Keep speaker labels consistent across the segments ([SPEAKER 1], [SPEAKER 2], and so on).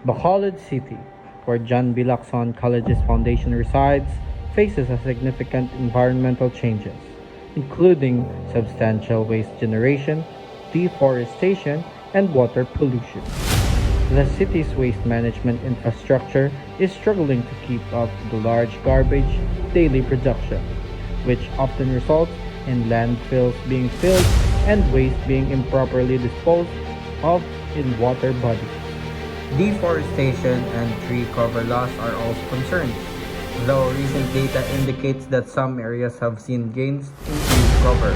[SPEAKER 1] Bacolod City, where John B. Lacson College's foundation resides, faces a significant environmental changes, including substantial waste generation, deforestation, and water pollution. The city's waste management infrastructure is struggling to keep up with the large garbage daily production, which often results in landfills being filled and waste being improperly disposed of in water bodies. Deforestation and tree cover loss are also concerns, though recent data indicates that some areas have seen gains in tree cover.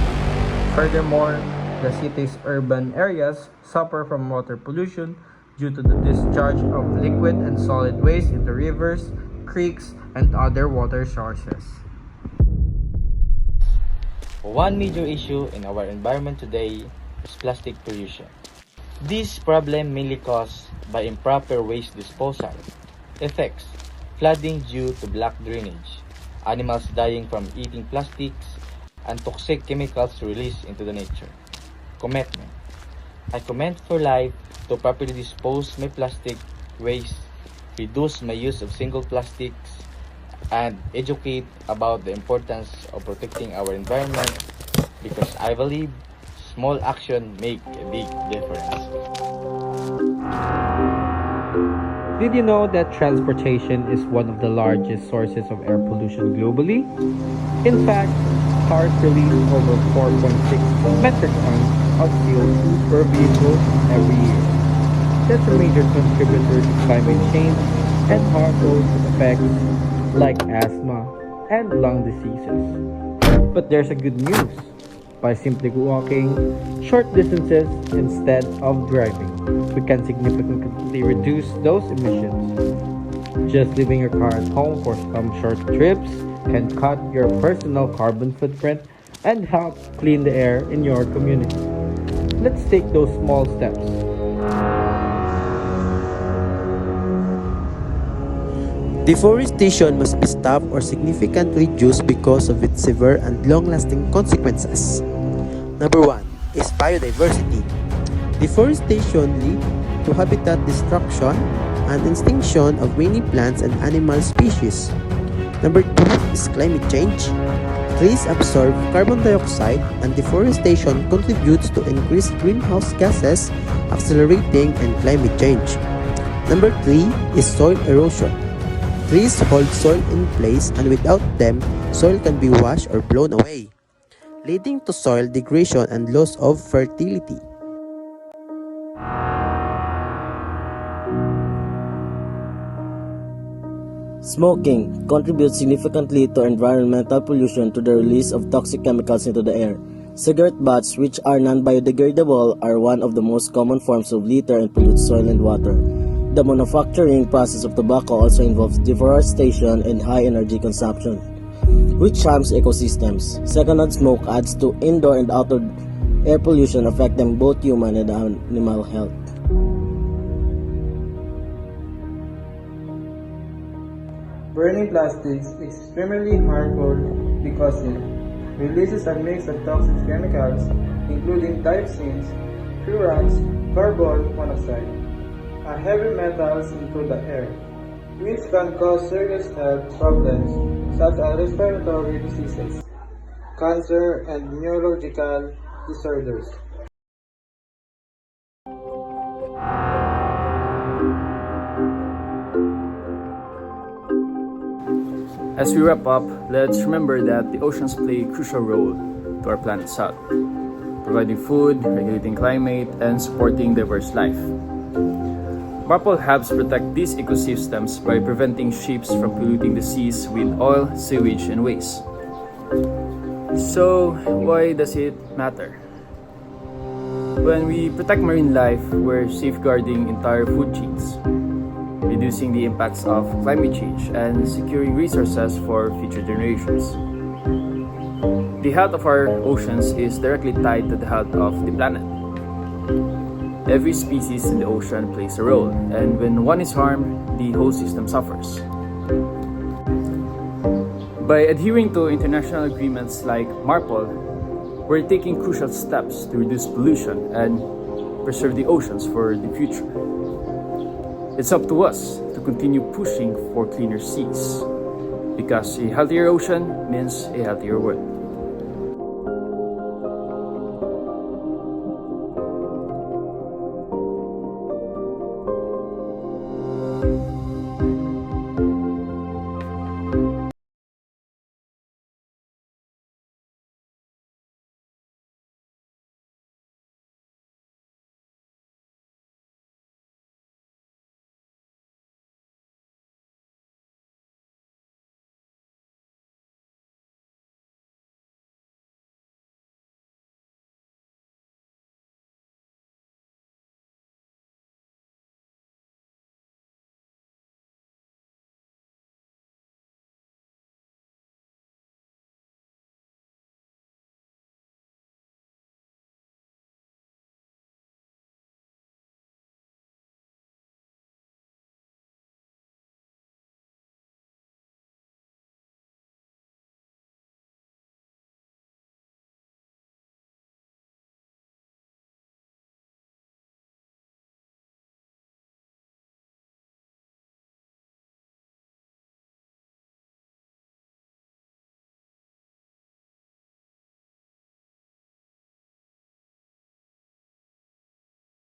[SPEAKER 1] Furthermore, the city's urban areas suffer from water pollution due to the discharge of liquid and solid waste into rivers, creeks, and other water sources.
[SPEAKER 2] One major issue in our environment today is plastic pollution. This problem mainly caused by improper waste disposal, effects, flooding due to black drainage, animals dying from eating plastics, and toxic chemicals released into the nature. Commitment. I commit for life to properly dispose my plastic waste, reduce my use of single plastics, and educate about the importance of protecting our environment because I believe small action make a big difference.
[SPEAKER 1] Did you know that transportation is one of the largest sources of air pollution globally? In fact, cars release over 4.6 metric tons of CO2 per vehicle every year. That's a major contributor to climate change and harmful effects like asthma and lung diseases. But there's a good news. By simply walking short distances instead of driving, we can significantly reduce those emissions. Just leaving your car at home for some short trips can cut your personal carbon footprint and help clean the air in your community. Let's take those small steps.
[SPEAKER 3] Deforestation must be stopped or significantly reduced because of its severe and long-lasting consequences. Number 1 is biodiversity. Deforestation leads to habitat destruction and extinction of many plants and animal species. Number 2 is climate change. Trees absorb carbon dioxide and deforestation contributes to increased greenhouse gases, accelerating and climate change. Number 3 is soil erosion. Trees hold soil in place and without them, soil can be washed or blown away, leading to soil degradation and loss of fertility.
[SPEAKER 4] Smoking contributes significantly to environmental pollution to the release of toxic chemicals into the air. Cigarette butts, which are non-biodegradable, are one of the most common forms of litter and pollute soil and water. The manufacturing process of tobacco also involves deforestation and high energy consumption, which harms ecosystems. Secondhand smoke adds to indoor and outdoor air pollution, affecting both human and animal health.
[SPEAKER 5] Burning plastics is extremely harmful because it releases a mix of toxic chemicals, including dioxins, furans, carbon monoxide, and heavy metals into the air, which can cause serious health problems such as respiratory diseases, cancer, and neurological disorders.
[SPEAKER 6] As we wrap up, let's remember that the oceans play a crucial role to our planet's health, providing food, regulating climate, and supporting diverse life. MARPOL helps protect these ecosystems by preventing ships from polluting the seas with oil, sewage, and waste. So, why does it matter? When we protect marine life, we're safeguarding entire food chains, reducing the impacts of climate change, and securing resources for future generations. The health of our oceans is directly tied to the health of the planet. Every species in the ocean plays a role, and when one is harmed, the whole system suffers. By adhering to international agreements like MARPOL, we're taking crucial steps to reduce pollution and preserve the oceans for the future. It's up to us to continue pushing for cleaner seas, because a healthier ocean means a healthier world.